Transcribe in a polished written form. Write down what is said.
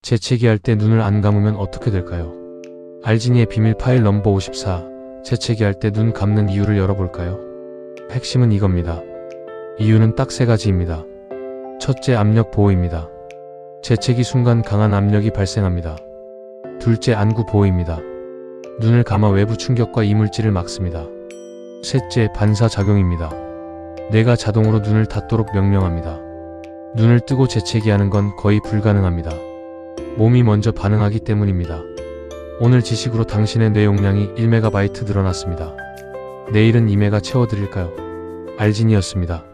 재채기할 때 눈을 안 감으면 어떻게 될까요? 알진이의 비밀 파일 넘버 54. 재채기할 때 눈 감는 이유를 열어볼까요? 핵심은 이겁니다. 이유는 딱 3가지입니다. 첫째, 압력 보호입니다. 재채기 순간 강한 압력이 발생합니다. 둘째, 안구 보호입니다. 눈을 감아 외부 충격과 이물질을 막습니다. 셋째, 반사작용입니다. 뇌가 자동으로 눈을 닫도록 명령합니다. 눈을 뜨고 재채기하는 건 거의 불가능합니다. 몸이 먼저 반응하기 때문입니다. 오늘 지식으로 당신의 뇌 용량이 1MB 늘어났습니다. 내일은 2MB 채워드릴까요? 알진이었습니다.